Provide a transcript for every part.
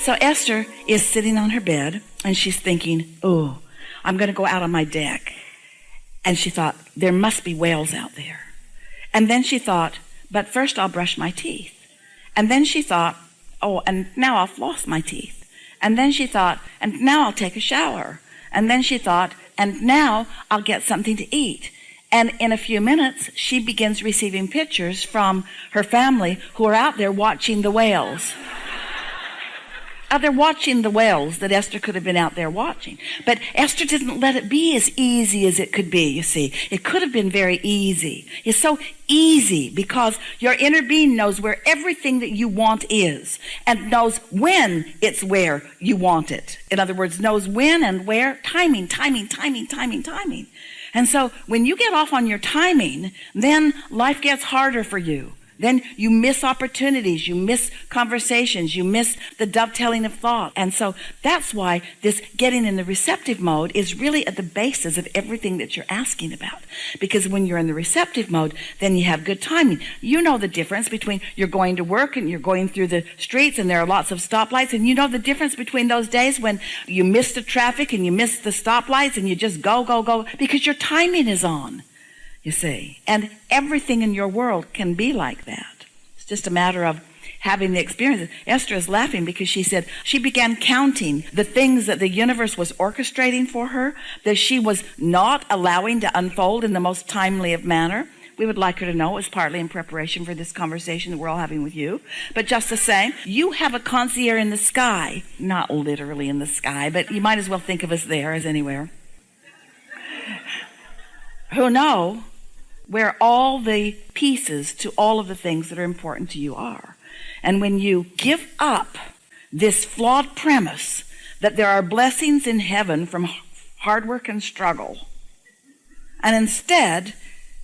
So Esther is sitting on her bed, and she's thinking, oh, I'm going to go out on my deck. And she thought, there must be whales out there. And then she thought, but first I'll brush my teeth. And then she thought, oh, and now I'll floss my teeth. And then she thought, and now I'll take a shower. And then she thought, and now I'll get something to eat. And in a few minutes, she begins receiving pictures from her family who are out there watching the whales. They're watching the whales that Esther could have been out there watching. But Esther didn't let it be as easy as it could be, you see. It could have been very easy. It's so easy because your inner being knows where everything that you want is and knows when it's where you want it. In other words, knows when and where. Timing. And so when you get off on your timing, then life gets harder for you. Then you miss opportunities, you miss conversations, you miss the dovetailing of thought. And so that's why this getting in the receptive mode is really at the basis of everything that you're asking about. Because when you're in the receptive mode, then you have good timing. You know the difference between you're going to work and you're going through the streets and there are lots of stoplights, and you know the difference between those days when you miss the traffic and you miss the stoplights and you just go, because your timing is on. You see, and everything in your world can be like that. It's just a matter of having the experience. Esther is laughing because she said she began counting the things that the universe was orchestrating for her, that she was not allowing to unfold in the most timely of manner. We would like her to know it was partly in preparation for this conversation that we're all having with you. But just the same, you have a concierge in the sky, not literally in the sky, but you might as well think of us there as anywhere, who know where all the pieces to all of the things that are important to you are. And when you give up this flawed premise that there are blessings in heaven from hard work and struggle, and instead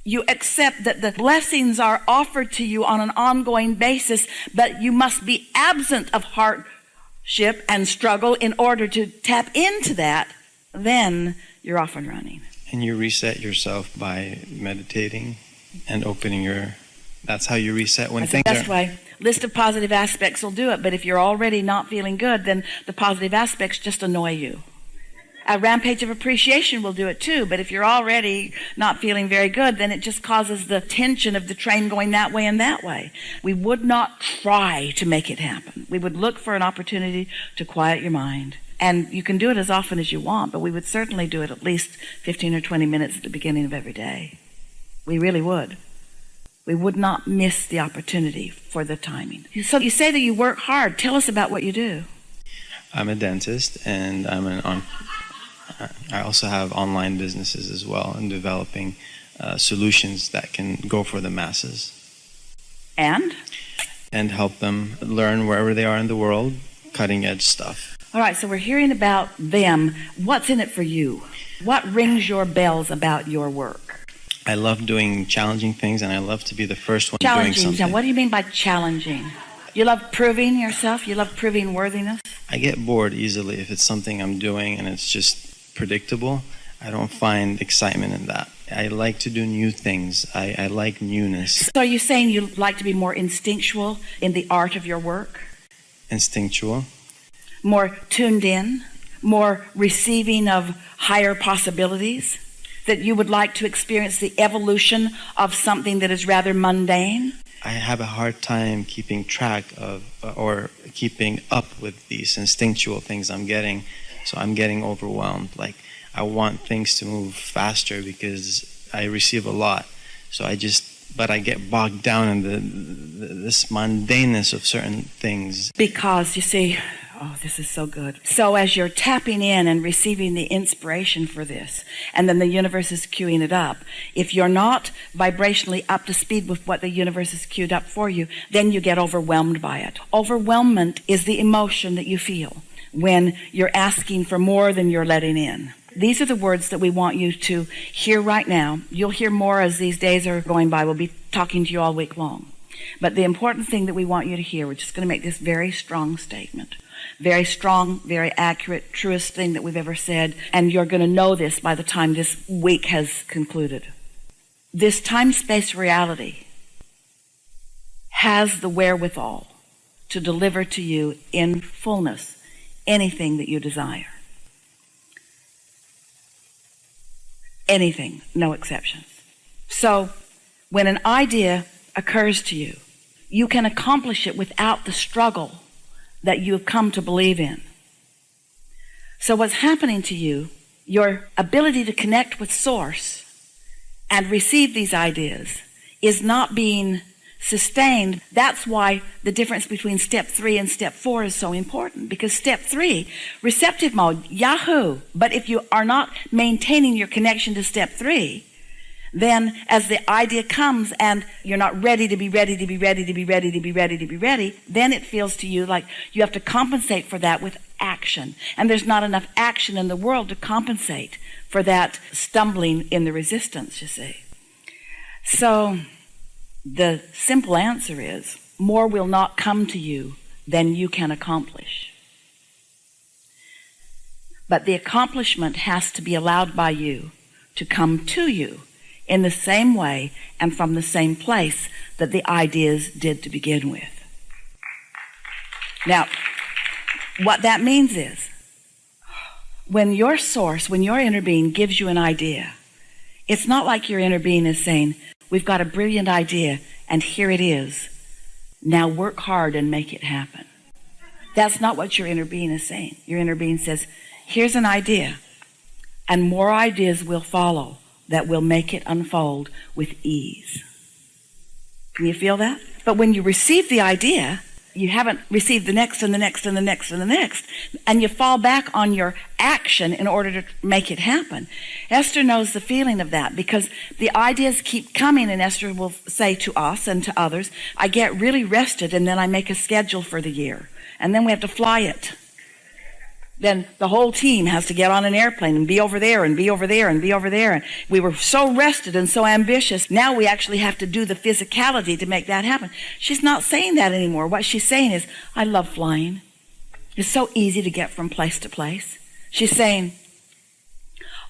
you accept that the blessings are offered to you on an ongoing basis, but you must be absent of hardship and struggle in order to tap into that, then you're off and running. And you reset yourself by meditating and opening that's how you reset when things That's why list of positive aspects will do it. But if you're already not feeling good, then the positive aspects just annoy you. A rampage of appreciation will do it too. But if you're already not feeling very good, then it just causes the tension of the train going that way and that way. We would not try to make it happen. We would look for an opportunity to quiet your mind. And you can do it as often as you want, but we would certainly do it at least 15 or 20 minutes at the beginning of every day. We really would. We would not miss the opportunity for the timing. So you say that you work hard. Tell us about what you do. I'm a dentist, and I also have online businesses as well, and developing solutions that can go for the masses. And help them learn wherever they are in the world, cutting edge stuff. All right, so we're hearing about them. What's in it for you? What rings your bells about your work? I love doing challenging things, and I love to be the first one doing something. Now, what do you mean by challenging? You love proving yourself? You love proving worthiness? I get bored easily if it's something I'm doing and it's just predictable. I don't find excitement in that. I like to do new things. I like newness. So are you saying you like to be more instinctual in the art of your work? Instinctual. More tuned in, more receiving of higher possibilities, that you would like to experience the evolution of something that is rather mundane? I have a hard time keeping track of or keeping up with these instinctual things I'm getting, so I'm getting overwhelmed. Like, I want things to move faster because I receive a lot, but I get bogged down in this mundaneness of certain things. Because, you see, oh, this is so good. So as you're tapping in and receiving the inspiration for this, and then the universe is queuing it up, if you're not vibrationally up to speed with what the universe has queued up for you, then you get overwhelmed by it. Overwhelmment is the emotion that you feel when you're asking for more than you're letting in. These are the words that we want you to hear right now. You'll hear more as these days are going by. We'll be talking to you all week long. But the important thing that we want you to hear, we're just going to make this very strong statement. Very strong, very accurate, truest thing that we've ever said. And you're going to know this by the time this week has concluded. This time-space reality has the wherewithal to deliver to you in fullness anything that you desire. Anything, no exceptions. So when an idea occurs to you, you can accomplish it without the struggle that you have come to believe in. So what's happening to you, your ability to connect with Source and receive these ideas is not being sustained. That's why the difference between step 3 and step 4 is so important, because step 3, receptive mode, yahoo. But if you are not maintaining your connection to step 3, then as the idea comes and you're not ready to be ready to be ready to be ready to be ready to be ready, then it feels to you like you have to compensate for that with action. And there's not enough action in the world to compensate for that stumbling in the resistance, you see. So the simple answer is, more will not come to you than you can accomplish. But the accomplishment has to be allowed by you to come to you in the same way and from the same place that the ideas did to begin with. Now, what that means is, when your Source, when your inner being gives you an idea, it's not like your inner being is saying, we've got a brilliant idea and here it is. Now work hard and make it happen. That's not what your inner being is saying. Your inner being says, here's an idea, and more ideas will follow that will make it unfold with ease. Can you feel that? But when you receive the idea, you haven't received the next and the next and the next and the next, and you fall back on your action in order to make it happen. Esther knows the feeling of that, because the ideas keep coming, and Esther will say to us and to others, I get really rested and then I make a schedule for the year, and then we have to fly it. Then the whole team has to get on an airplane and be over there and be over there and be over there. And we were so rested and so ambitious. Now we actually have to do the physicality to make that happen. She's not saying that anymore. What she's saying is, I love flying. It's so easy to get from place to place. She's saying,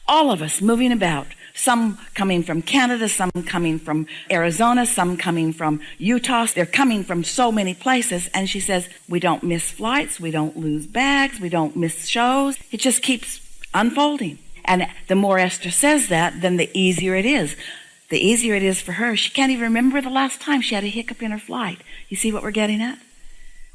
all of us moving about, some coming from Canada, some coming from Arizona, some coming from Utah. They're coming from so many places. And she says, we don't miss flights, we don't lose bags, we don't miss shows. It just keeps unfolding. And the more Esther says that, then the easier it is. The easier it is for her. She can't even remember the last time she had a hiccup in her flight. You see what we're getting at?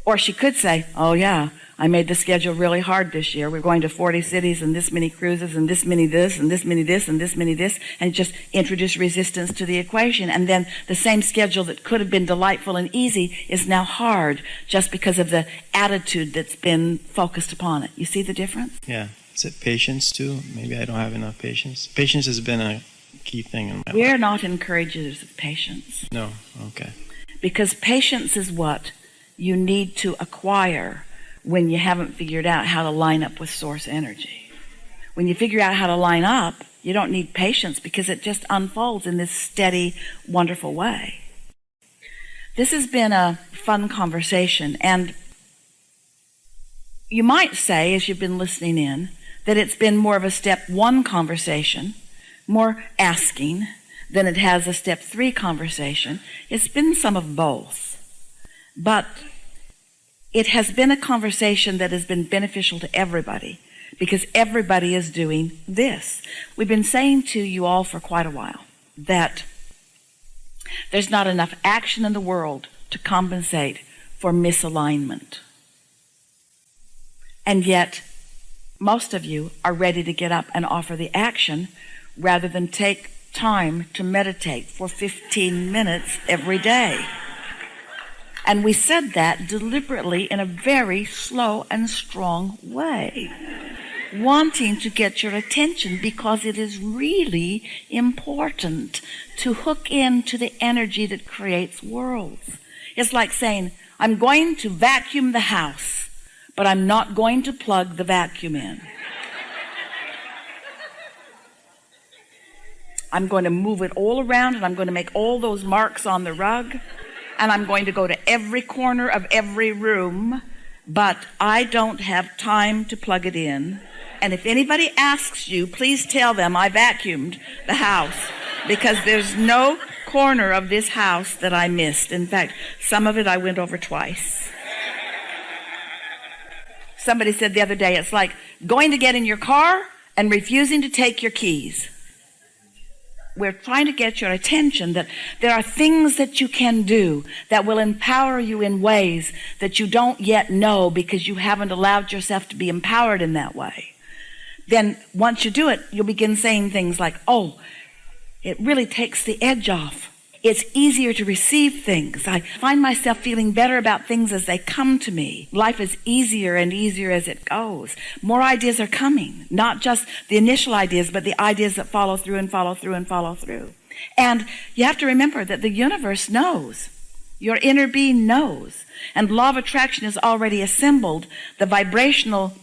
Or she could say, oh yeah, I made the schedule really hard this year. We're going to 40 cities and this many cruises and this many this and this many this and this many this, and just introduce resistance to the equation. And then the same schedule that could have been delightful and easy is now hard just because of the attitude that's been focused upon it. You see the difference? Yeah. Is it patience too? Maybe I don't have enough patience. Patience has been a key thing in my life. We're not encouragers of patience. No. Okay. Because patience is what you need to acquire when you haven't figured out how to line up with source energy. When you figure out how to line up, you don't need patience because it just unfolds in this steady, wonderful way. This has been a fun conversation, and you might say, as you've been listening in, that it's been more of a step 1 conversation, more asking, than it has a step 3 conversation. It's been some of both. But it has been a conversation that has been beneficial to everybody because everybody is doing this. We've been saying to you all for quite a while that there's not enough action in the world to compensate for misalignment. And yet, most of you are ready to get up and offer the action rather than take time to meditate for 15 minutes every day. And we said that deliberately in a very slow and strong way, wanting to get your attention because it is really important to hook into the energy that creates worlds. It's like saying, I'm going to vacuum the house, but I'm not going to plug the vacuum in. I'm going to move it all around, and I'm going to make all those marks on the rug, and I'm going to go to every corner of every room, but I don't have time to plug it in. And if anybody asks you, please tell them I vacuumed the house, because there's no corner of this house that I missed. In fact, some of it I went over twice. Somebody said the other day, it's like going to get in your car and refusing to take your keys. We're trying to get your attention that there are things that you can do that will empower you in ways that you don't yet know because you haven't allowed yourself to be empowered in that way. Then once you do it, you'll begin saying things like, oh, it really takes the edge off. It's easier to receive things. I find myself feeling better about things as they come to me. Life is easier and easier as it goes. More ideas are coming, not just the initial ideas, but the ideas that follow through and follow through and follow through. And you have to remember that the universe knows. Your inner being knows. And law of attraction has already assembled the vibrational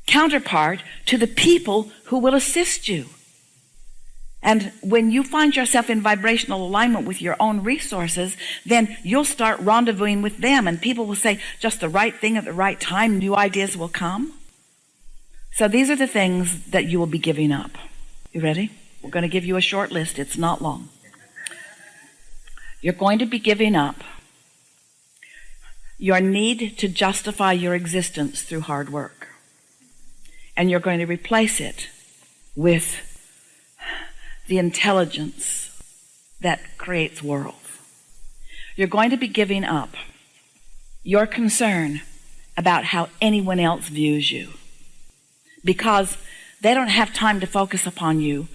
counterpart to the people who will assist you. And when you find yourself in vibrational alignment with your own resources, then you'll start rendezvousing with them, and people will say just the right thing at the right time. New ideas will come. So these are the things that you will be giving up. You ready? We're going to give you a short list. It's not long. You're going to be giving up your need to justify your existence through hard work. And you're going to replace it with the intelligence that creates worlds. You're going to be giving up your concern about how anyone else views you, because they don't have time to focus upon you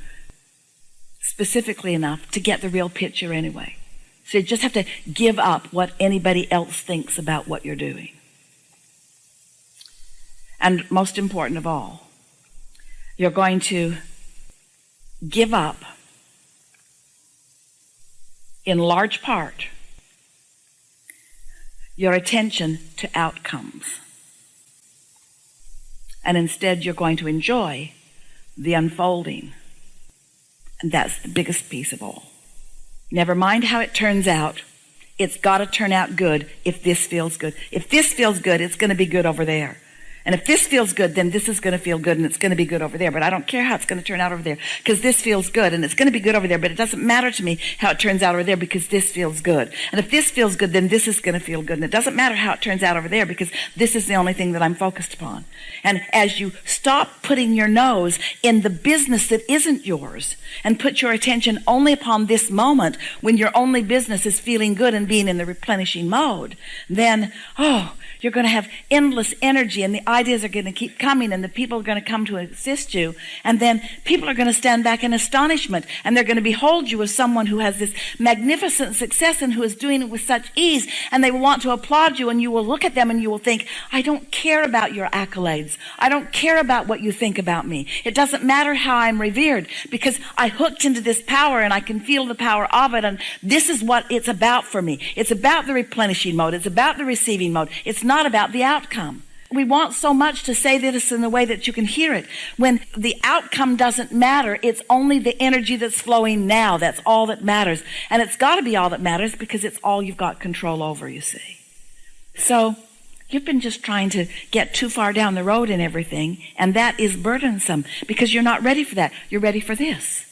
specifically enough to get the real picture anyway. So you just have to give up what anybody else thinks about what you're doing. And most important of all, you're going to give up, in large part, your attention to outcomes. And instead, you're going to enjoy the unfolding. And that's the biggest piece of all. Never mind how it turns out. It's got to turn out good if this feels good. If this feels good, it's going to be good over there. And if this feels good, then this is going to feel good, and it's going to be good over there. But I don't care how it's going to turn out over there, because this feels good, and it's going to be good over there. But it doesn't matter to me how it turns out over there, because this feels good. And if this feels good, then this is going to feel good. And it doesn't matter how it turns out over there, because this is the only thing that I'm focused upon. And as you stop putting your nose in the business that isn't yours, and put your attention only upon this moment, when your only business is feeling good and being in the replenishing mode, then, you're going to have endless energy, and the ideas are going to keep coming, and the people are going to come to assist you. And then people are going to stand back in astonishment, and they're going to behold you as someone who has this magnificent success and who is doing it with such ease. And they will want to applaud you, and you will look at them and you will think, I don't care about your accolades. I don't care about what you think about me. It doesn't matter how I'm revered, because I hooked into this power and I can feel the power of it. And this is what it's about for me. It's about the replenishing mode. It's about the receiving mode. It's not about the outcome. We want so much to say this in the way that you can hear it. When the outcome doesn't matter, it's only the energy that's flowing now. That's all that matters. And it's got to be all that matters, because it's all you've got control over, you see. So you've been just trying to get too far down the road in everything, and that is burdensome, because you're not ready for that. You're ready for this.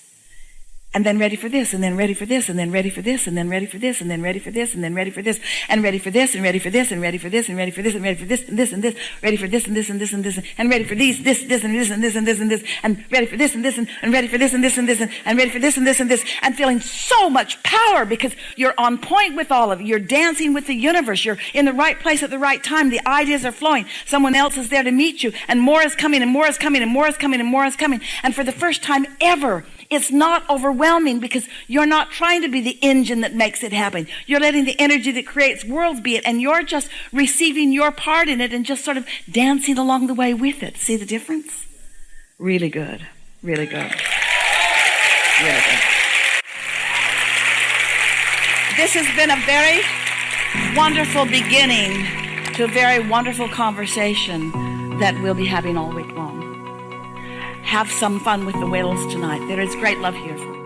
And then ready for this, and then ready for this, and then ready for this, and then ready for this, and then ready for this, and then ready for this, and ready for this, and ready for this, and ready for this, and ready for this, and ready for this, and this, and this, ready for this, and this, and this, and this, and ready for these, this, and this, and this, and this, and this, and ready for this, and this, and ready for this, and this, and this, and ready for this, and this, and this, and feeling so much power, because you're on point with all of it. You're dancing with the universe. You're in the right place at the right time. The ideas are flowing. Someone else is there to meet you, and more is coming, and more is coming, and more is coming, and more is coming. And for the first time ever, it's not overwhelming, because you're not trying to be the engine that makes it happen. You're letting the energy that creates worlds be it, and you're just receiving your part in it and just sort of dancing along the way with it. See the difference? Really good. Really good. Really good. This has been a very wonderful beginning to a very wonderful conversation that we'll be having all week long. Have some fun with the whales tonight. There is great love here for you.